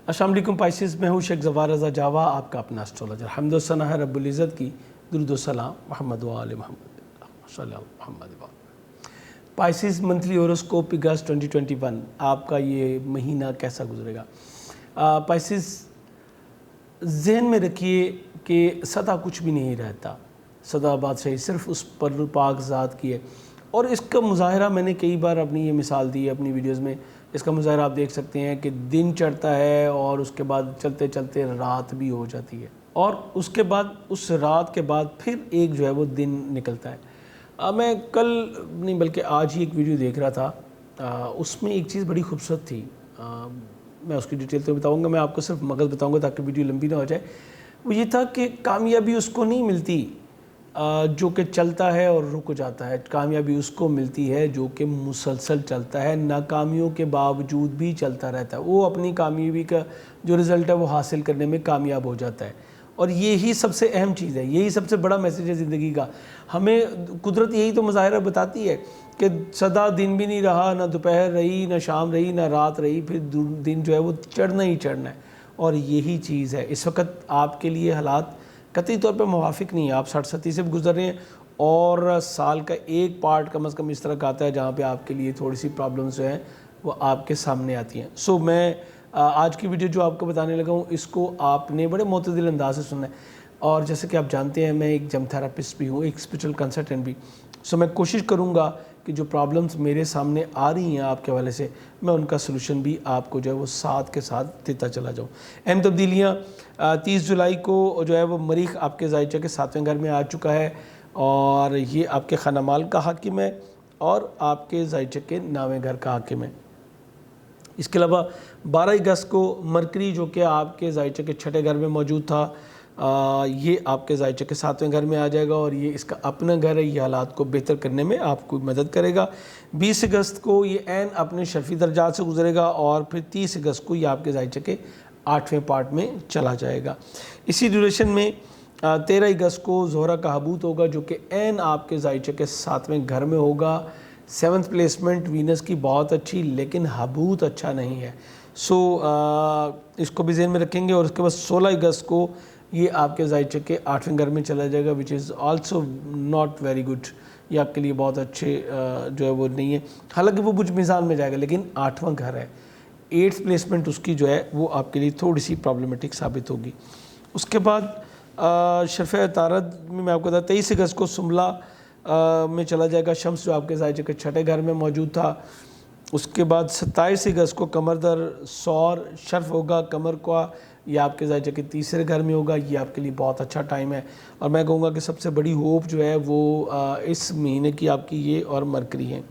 السلام علیکم پائسز، میں ہوں شیخ ظفار رضا جاوا، آپ کا اپنا اسٹرولوجر۔ حمد و ثنا ہے رب العزت کی، درود و سلام محمد و آل محمد صلی اللہ محمد و پائسز منتھلی ہوروسکوپ اگست 2021، آپ کا یہ مہینہ کیسا گزرے گا؟ پائسز ذہن میں رکھیے کہ سدا کچھ بھی نہیں رہتا، سدا بادشاہی صرف اس پر پاک ذات کی ہے، اور اس کا مظاہرہ میں نے کئی بار اپنی یہ مثال دی ہے اپنی ویڈیوز میں۔ اس کا مظاہرہ آپ دیکھ سکتے ہیں کہ دن چڑھتا ہے اور اس کے بعد چلتے چلتے رات بھی ہو جاتی ہے، اور اس کے بعد اس رات کے بعد پھر ایک جو ہے وہ دن نکلتا ہے۔ میں کل نہیں بلکہ آج ہی ایک ویڈیو دیکھ رہا تھا، اس میں ایک چیز بڑی خوبصورت تھی، میں اس کی ڈیٹیل تو بتاؤں گا، میں آپ کو صرف مغز بتاؤں گا تاکہ ویڈیو لمبی نہ ہو جائے۔ وہ یہ تھا کہ کامیابی اس کو نہیں ملتی جو کہ چلتا ہے اور رک جاتا ہے، کامیابی اس کو ملتی ہے جو کہ مسلسل چلتا ہے، ناکامیوں کے باوجود بھی چلتا رہتا ہے، وہ اپنی کامیابی کا جو رزلٹ ہے وہ حاصل کرنے میں کامیاب ہو جاتا ہے۔ اور یہی سب سے اہم چیز ہے، یہی سب سے بڑا میسیج ہے زندگی کا۔ ہمیں قدرت یہی تو مظاہرہ بتاتی ہے کہ سدا دن بھی نہیں رہا، نہ دوپہر رہی، نہ شام رہی، نہ رات رہی، پھر دن جو ہے وہ چڑھنا ہی چڑھنا ہے، اور یہی چیز ہے۔ اس وقت آپ کے لیے حالات قطعی طور پہ موافق نہیں ہے، آپ 60-70 سے گزر رہے ہیں، اور سال کا ایک پارٹ کم از کم اس طرح کا آتا ہے جہاں پہ آپ کے لیے تھوڑی سی پرابلمز جو ہیں وہ آپ کے سامنے آتی ہیں۔ میں آج کی ویڈیو جو آپ کو بتانے لگا ہوں، اس کو آپ نے بڑے معتدل انداز سے سننا ہے، اور جیسے کہ آپ جانتے ہیں میں ایک جم تھراپسٹ بھی ہوں، ایک اسپرچل کنسلٹنٹ بھی۔ میں کوشش کروں گا کہ جو پرابلمز میرے سامنے آ رہی ہیں آپ کے حوالے سے، میں ان کا سلوشن بھی آپ کو جو ہے وہ ساتھ کے ساتھ دیتا چلا جاؤں۔ اہم تبدیلیاں 30 جولائی کو جو ہے وہ مریخ آپ کے زائچہ کے 7ویں گھر میں آ چکا ہے، اور یہ آپ کے خانہ مال کا حاکم ہے اور آپ کے زائچہ کے 9ویں گھر کا حاکم ہے۔ اس کے علاوہ 12 اگست کو مرکری جو کہ آپ کے زائچہ کے 6 گھر میں موجود تھا، یہ آپ کے زائچہ کے 7ویں گھر میں آ جائے گا، اور یہ اس کا اپنا گھر ہے، یہ حالات کو بہتر کرنے میں آپ کو مدد کرے گا۔ 20 اگست کو یہ عین اپنے شرفی درجات سے گزرے گا، اور پھر 30 اگست کو یہ آپ کے زائچہ کے 8ویں پارٹ میں چلا جائے گا۔ اسی ڈیوریشن میں 13 اگست کو زہرہ کا حبوط ہوگا جو کہ عین آپ کے زائچہ کے 7ویں گھر میں ہوگا۔ 7th پلیسمنٹ وینس کی بہت اچھی، لیکن حبوط اچھا نہیں ہے، اس کو بھی ذہن میں رکھیں گے۔ اور اس کے بعد 16 اگست کو یہ آپ کے زائچہ کے 8ویں گھر میں چلا جائے گا، which is also not very good, یہ آپ کے لیے بہت اچھے جو ہے وہ نہیں ہے، حالانکہ وہ بج میزان میں جائے گا لیکن 8واں گھر ہے۔ 8th پلیسمنٹ اس کی جو ہے وہ آپ کے لیے تھوڑی سی پرابلمٹک ثابت ہوگی۔ اس کے بعد شرف عطارد میں آپ کو بتا 23 اگست کو سملہ میں چلا جائے گا شمس، جو آپ کے زائچہ کے 6 گھر میں موجود تھا۔ اس کے بعد 27 اگست کو قمر در سور شرف ہوگا قمر کا، یہ آپ کے زائچہ کے 3 گھر میں ہوگا، یہ آپ کے لیے بہت اچھا ٹائم ہے، اور میں کہوں گا کہ سب سے بڑی ہوپ جو ہے وہ اس مہینے کی آپ کی یہ اور مرکری ہیں۔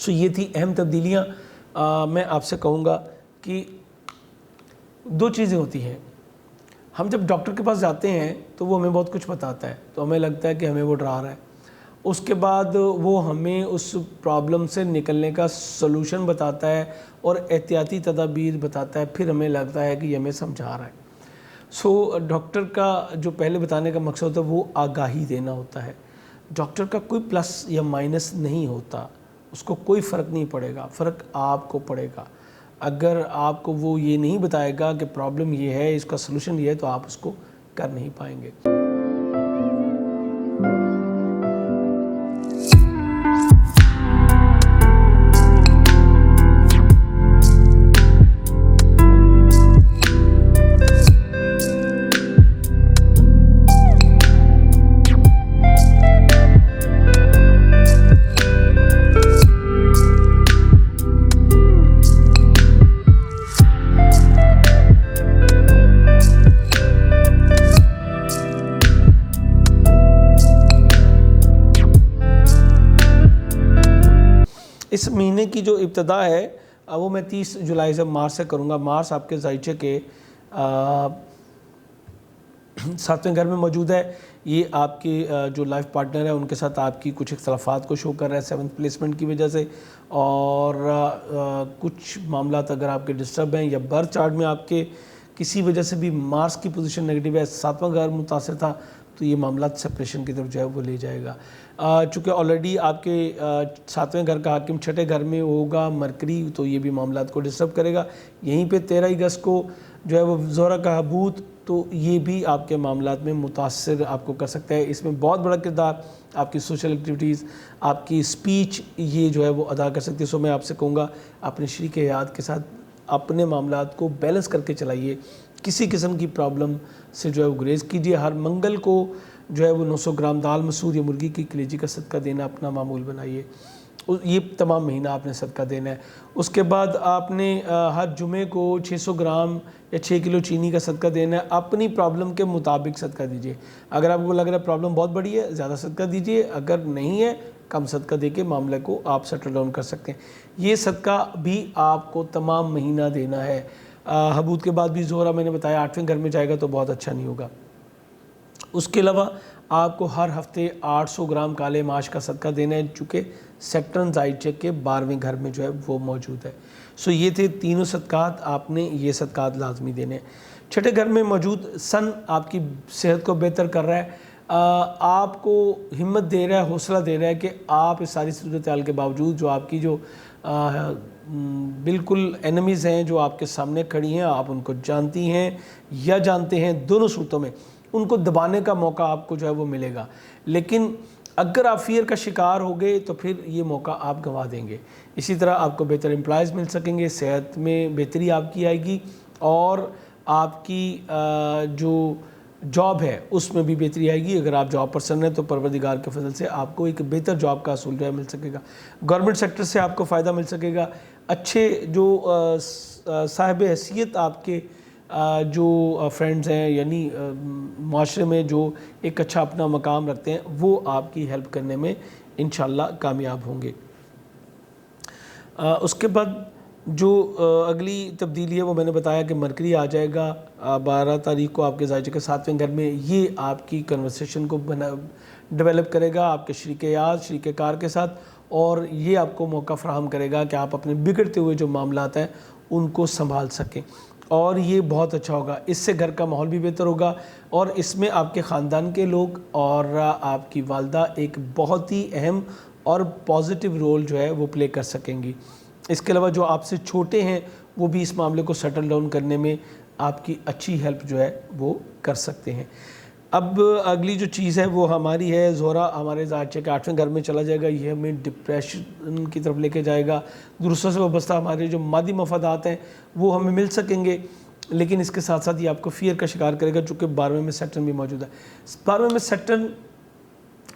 یہ تھی اہم تبدیلیاں۔ میں آپ سے کہوں گا کہ 2 چیزیں ہوتی ہیں، ہم جب ڈاکٹر کے پاس جاتے ہیں تو وہ ہمیں بہت کچھ بتاتا ہے، تو ہمیں لگتا ہے کہ ہمیں وہ ڈرا رہا ہے، اس کے بعد وہ ہمیں اس پرابلم سے نکلنے کا سلوشن بتاتا ہے اور احتیاطی تدابیر بتاتا ہے، پھر ہمیں لگتا ہے کہ یہ ہمیں سمجھا رہا ہے۔ ڈاکٹر کا جو پہلے بتانے کا مقصد ہوتا ہے وہ آگاہی دینا ہوتا ہے۔ ڈاکٹر کا کوئی پلس یا مائنس نہیں ہوتا، اس کو کوئی فرق نہیں پڑے گا، فرق آپ کو پڑے گا۔ اگر آپ کو وہ یہ نہیں بتائے گا کہ پرابلم یہ ہے، اس کا سلوشن یہ ہے، تو آپ اس کو کر نہیں پائیں گے۔ اس مہینے کی جو ابتدا ہے وہ میں 30 جولائی سے مارچ سے کروں گا۔ مارچ آپ کے زائچہ کے 7ویں گھر میں موجود ہے، یہ آپ کی جو لائف پارٹنر ہے ان کے ساتھ آپ کی کچھ اختلافات کو شو کر رہا ہے 7th پلیسمنٹ کی وجہ سے، اور کچھ معاملات اگر آپ کے ڈسٹرب ہیں یا برتھ چارٹ میں آپ کے کسی وجہ سے بھی مارس کی پوزیشن نیگیٹو ہے، 7واں گھر متاثر تھا، تو یہ معاملات سپریشن کی طرف جو ہے وہ لے جائے گا. چونکہ آلریڈی آپ کے 7ویں گھر کا حاکم 6ٹھے گھر میں ہوگا مرکری, تو یہ بھی معاملات کو ڈسٹرب کرے گا. یہیں پہ 13 اگست کو جو ہے وہ زہرہ کا حبوط, تو یہ بھی آپ کے معاملات میں متاثر آپ کو کر سکتا ہے. اس میں بہت بڑا کردار آپ کی سوشل ایکٹیویٹیز, آپ کی سپیچ یہ جو ہے وہ ادا کر سکتی ہے. سو میں آپ سے کہوں گا اپنے شریک حیات کے ساتھ اپنے معاملات کو بیلنس کر کے چلائیے. کسی قسم کی پرابلم سے جو ہے وہ گریز کیجیے. ہر منگل کو جو ہے وہ 900 گرام دال مسور یا مرغی کی کلیجی کا صدقہ دینا اپنا معمول بنائیے. یہ تمام مہینہ آپ نے صدقہ دینا ہے. اس کے بعد آپ نے ہر جمعے کو 600 گرام یا 6 کلو چینی کا صدقہ دینا ہے. اپنی پرابلم کے مطابق صدقہ دیجیے. اگر آپ کو لگ رہا ہے پرابلم بہت بڑی ہے, زیادہ صدقہ دیجیے. اگر نہیں ہے, کم صدقہ دے کے معاملے کو آپ سیٹل ڈاؤن کر سکتے ہیں. یہ صدقہ بھی آپ کو تمام مہینہ دینا ہے. حبوط کے بعد بھی زہرہ میں نے بتایا 8ویں گھر میں جائے گا تو بہت اچھا نہیں ہوگا. اس کے علاوہ آپ کو ہر ہفتے 800 گرام کالے ماش کا صدقہ دینا ہے, چونکہ سیکٹرن زائچک کے 12ویں گھر میں جو ہے وہ موجود ہے. سو یہ تھے تینوں صدقات, آپ نے یہ صدقات لازمی دینے ہیں. 6ٹھے گھر میں موجود سن آپ کی صحت کو بہتر کر رہا ہے, آپ کو ہمت دے رہا ہے, حوصلہ دے رہا ہے کہ آپ اس ساری صورتحال کے باوجود جو آپ کی جو بالکل اینمیز ہیں جو آپ کے سامنے کھڑی ہیں, آپ ان کو جانتی ہیں یا جانتے ہیں, دونوں صورتوں میں ان کو دبانے کا موقع آپ کو جو ہے وہ ملے گا. لیکن اگر آپ فیئر کا شکار ہو گئے تو پھر یہ موقع آپ گنوا دیں گے. اسی طرح آپ کو بہتر امپلائز مل سکیں گے, صحت میں بہتری آپ کی آئے گی, اور آپ کی جو جاب ہے اس میں بھی بہتری آئے گی. اگر آپ جاب پرسن ہیں تو پروردگار کے فضل سے آپ کو ایک بہتر جاب کا حصول جو ہے مل سکے گا. گورنمنٹ سیکٹر سے آپ کو فائدہ مل سکے گا. اچھے جو صاحب حیثیت آپ کے جو فرینڈز ہیں, یعنی معاشرے میں جو ایک اچھا اپنا مقام رکھتے ہیں, وہ آپ کی ہیلپ کرنے میں انشاءاللہ کامیاب ہوں گے. اس کے بعد جو اگلی تبدیلی ہے وہ میں نے بتایا کہ مرکری آ جائے گا 12 تاریخ کو آپ کے زائچے کے 7ویں گھر میں. یہ آپ کی کنورسیشن کو ڈیولپ کرے گا آپ کے شریک یاد شریک کار کے ساتھ, اور یہ آپ کو موقع فراہم کرے گا کہ آپ اپنے بگڑتے ہوئے جو معاملات ہیں ان کو سنبھال سکیں, اور یہ بہت اچھا ہوگا. اس سے گھر کا ماحول بھی بہتر ہوگا, اور اس میں آپ کے خاندان کے لوگ اور آپ کی والدہ ایک بہت ہی اہم اور پازیٹیو رول جو ہے وہ پلے کر سکیں گی. اس کے علاوہ جو آپ سے چھوٹے ہیں وہ بھی اس معاملے کو سیٹل ڈاؤن کرنے میں آپ کی اچھی ہیلپ جو ہے وہ کر سکتے ہیں. اب اگلی جو چیز ہے وہ ہماری ہے زہرہ ہمارے زائچے کے 8ویں گھر میں چلا جائے گا. یہ ہمیں ڈپریشن کی طرف لے کے جائے گا. درستوں سے وابستہ ہمارے جو مادی مفادات ہیں وہ ہمیں مل سکیں گے, لیکن اس کے ساتھ ساتھ یہ آپ کو فیئر کا شکار کرے گا, چونکہ 12ویں میں سیٹرن بھی موجود ہے. 12ویں میں سیٹرن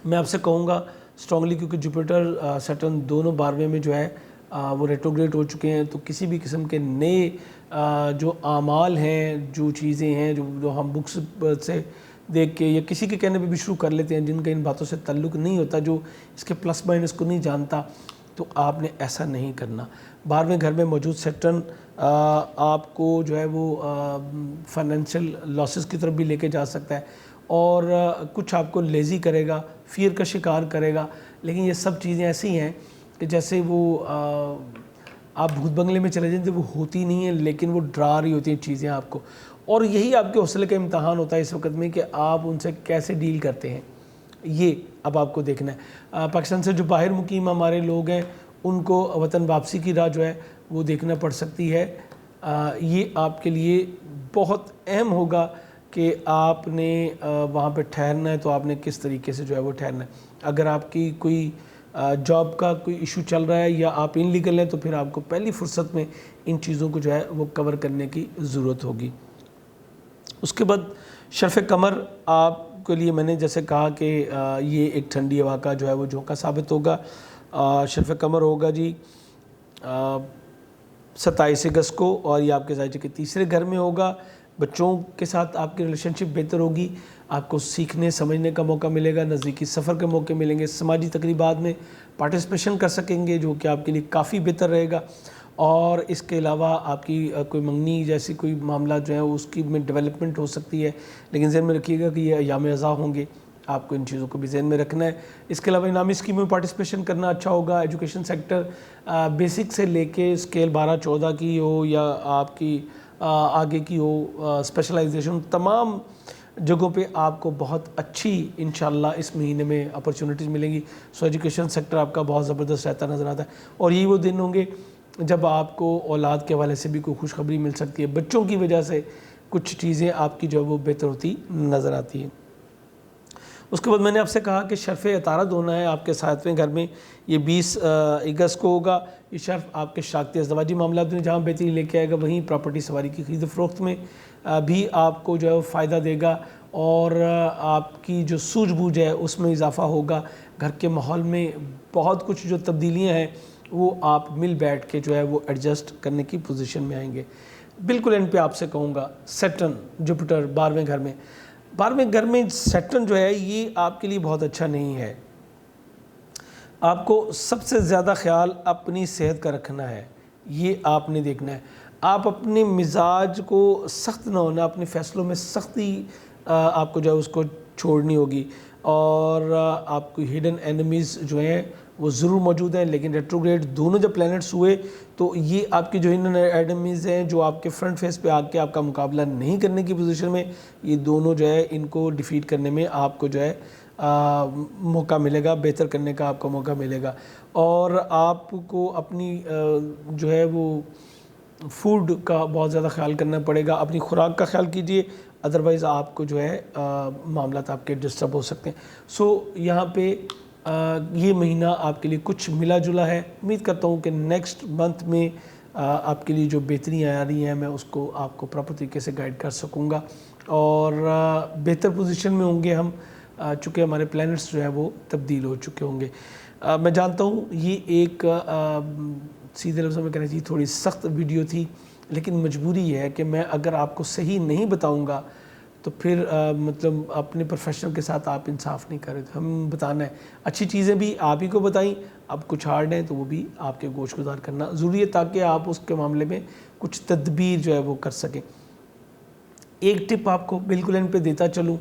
میں آپ سے کہوں گا اسٹرانگلی, کیونکہ جوپیٹر سیٹرن دونوں 12ویں میں جو ہے وہ ریٹروگریڈ ہو چکے ہیں, تو کسی بھی قسم کے نئے جو اعمال ہیں, جو چیزیں ہیں جو ہم بکس سے دیکھ کے یا کسی کے کہنے پہ بھی شروع کر لیتے ہیں, جن کا ان باتوں سے تعلق نہیں ہوتا, جو اس کے پلس مائنس کو نہیں جانتا, تو آپ نے ایسا نہیں کرنا. 12ویں گھر میں موجود سیٹرن آپ کو جو ہے وہ فائنینشیل لاسز کی طرف بھی لے کے جا سکتا ہے, اور کچھ آپ کو لیزی کرے گا, فیئر کا شکار کرے گا. لیکن یہ سب چیزیں ایسی ہیں کہ جیسے وہ آپ بھوت بنگلے میں چلے جائیں تو وہ ہوتی نہیں ہیں, لیکن وہ ڈرا رہی ہوتی ہیں چیزیں آپ کو, اور یہی آپ کے حوصلے کا امتحان ہوتا ہے اس وقت میں کہ آپ ان سے کیسے ڈیل کرتے ہیں. یہ اب آپ کو دیکھنا ہے. پاکستان سے جو باہر مقیم ہمارے لوگ ہیں ان کو وطن واپسی کی راہ جو ہے وہ دیکھنا پڑ سکتی ہے. یہ آپ کے لیے بہت اہم ہوگا کہ آپ نے وہاں پہ ٹھہرنا ہے تو آپ نے کس طریقے سے جو ہے وہ ٹھہرنا ہے. اگر آپ کی کوئی جاب کا کوئی ایشو چل رہا ہے یا آپ ان لیگل ہیں تو پھر آپ کو پہلی فرصت میں ان چیزوں کو جو ہے وہ کور کرنے کی ضرورت ہوگی. اس کے بعد شرف قمر آپ کے لیے میں نے جیسے کہا کہ یہ ایک ٹھنڈی ہوا کا جو ہے وہ جھونکا ثابت ہوگا. شرف قمر ہوگا جی 27 اگست کو, اور یہ آپ کے زائچے کے 3رے گھر میں ہوگا. بچوں کے ساتھ آپ کی ریلیشن شپ بہتر ہوگی, آپ کو سیکھنے سمجھنے کا موقع ملے گا, نزدیکی سفر کے موقع ملیں گے, سماجی تقریبات میں پارٹیسپیشن کر سکیں گے جو کہ آپ کے لیے کافی بہتر رہے گا. اور اس کے علاوہ آپ کی کوئی منگنی جیسی کوئی معاملات جو ہیں اس کی میں ڈیولپمنٹ ہو سکتی ہے, لیکن ذہن میں رکھیے گا کہ یہ ایام اعزاء ہوں گے, آپ کو ان چیزوں کو بھی ذہن میں رکھنا ہے. اس کے علاوہ انعامی اسکیموں میں پارٹیسپیشن کرنا اچھا ہوگا. ایجوکیشن سیکٹر بیسک سے لے کے اسکیل 12-14 کی ہو یا آپ کی آگے کی ہو اسپیشلائزیشن, تمام جگہوں پہ آپ کو بہت اچھی انشاءاللہ اس مہینے میں اپرچونٹیز ملیں گی. سو ایجوکیشن سیکٹر آپ کا بہت زبردست رہتا نظر آتا ہے, اور یہی وہ دن ہوں گے جب آپ کو اولاد کے حوالے سے بھی کوئی خوشخبری مل سکتی ہے. بچوں کی وجہ سے کچھ چیزیں آپ کی جو ہے وہ بہتر ہوتی نظر آتی ہیں. اس کے بعد میں نے آپ سے کہا کہ شرف عطارد ہونا ہے آپ کے 7ویں گھر میں, یہ 20 اگست کو ہوگا. یہ شرف آپ کے شراکتی ازدواجی معاملات میں جہاں بہتری لے کے آئے گا, وہیں پراپرٹی سواری کی خرید و فروخت میں بھی آپ کو جو ہے وہ فائدہ دے گا, اور آپ کی جو سوجھ بوجھ ہے اس میں اضافہ ہوگا. گھر کے ماحول میں بہت کچھ جو تبدیلیاں ہیں وہ آپ مل بیٹھ کے جو ہے وہ ایڈجسٹ کرنے کی پوزیشن میں آئیں گے. بالکل اینڈ پہ آپ سے کہوں گا سیٹرن جوپیٹر 12ویں گھر میں, 12ویں گھر میں سیٹرن جو ہے یہ آپ کے لیے بہت اچھا نہیں ہے. آپ کو سب سے زیادہ خیال اپنی صحت کا رکھنا ہے, یہ آپ نے دیکھنا ہے. آپ اپنے مزاج کو سخت نہ ہونا, اپنے فیصلوں میں سختی آپ کو جو ہے اس کو چھوڑنی ہوگی. اور آپ کو ہڈن اینیمیز جو ہیں وہ ضرور موجود ہیں, لیکن ریٹروگریڈ دونوں جب پلینٹس ہوئے تو یہ آپ کی جو ہڈن اینیمیز ہیں جو آپ کے فرنٹ فیس پہ آ کے آپ کا مقابلہ نہیں کرنے کی پوزیشن میں, یہ دونوں جو ہے ان کو ڈیفیٹ کرنے میں آپ کو جو ہے موقع ملے گا, بہتر کرنے کا آپ کو موقع ملے گا. اور آپ کو اپنی جو ہے وہ فوڈ کا بہت زیادہ خیال کرنا پڑے گا, اپنی خوراک کا خیال کیجئے, ادروائز آپ کو جو ہے معاملات آپ کے ڈسٹرب ہو سکتے ہیں. سو یہاں پہ یہ مہینہ آپ کے لیے کچھ ملا جلا ہے. امید کرتا ہوں کہ نیکسٹ منتھ میں آپ کے لیے جو بہتریاں آ رہی ہیں میں اس کو آپ کو پراپر طریقے سے گائیڈ کر سکوں گا, اور بہتر پوزیشن میں ہوں گے ہم, چونکہ ہمارے پلینٹس جو ہے وہ تبدیل ہو چکے ہوں گے. میں جانتا ہوں یہ ایک سیدھے لفظوں میں کہنا چاہیے تھوڑی سخت ویڈیو تھی, لیکن مجبوری یہ ہے کہ میں اگر آپ کو صحیح نہیں بتاؤں گا تو پھر مطلب اپنے پروفیشنل کے ساتھ آپ انصاف نہیں کر رہے. ہم بتانا ہے اچھی چیزیں بھی آپ ہی کو بتائیں, اب کچھ ہارڈ ہیں تو وہ بھی آپ کے گوش گزار کرنا ضروری ہے تاکہ آپ اس کے معاملے میں کچھ تدبیر جو ہے وہ کر سکیں. ایک ٹپ آپ کو بالکل ان پہ دیتا چلوں,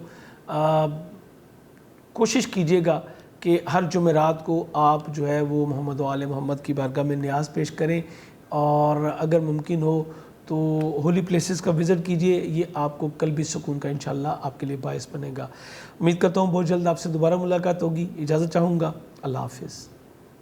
کوشش کیجئے گا کہ ہر جمعرات کو آپ جو ہے وہ محمد و آل محمد کی بارگاہ میں نیاز پیش کریں, اور اگر ممکن ہو تو ہولی پلیسز کا وزٹ کیجئے. یہ آپ کو قلبی سکون کا انشاءاللہ آپ کے لیے باعث بنے گا. امید کرتا ہوں بہت جلد آپ سے دوبارہ ملاقات ہوگی. اجازت چاہوں گا. اللہ حافظ.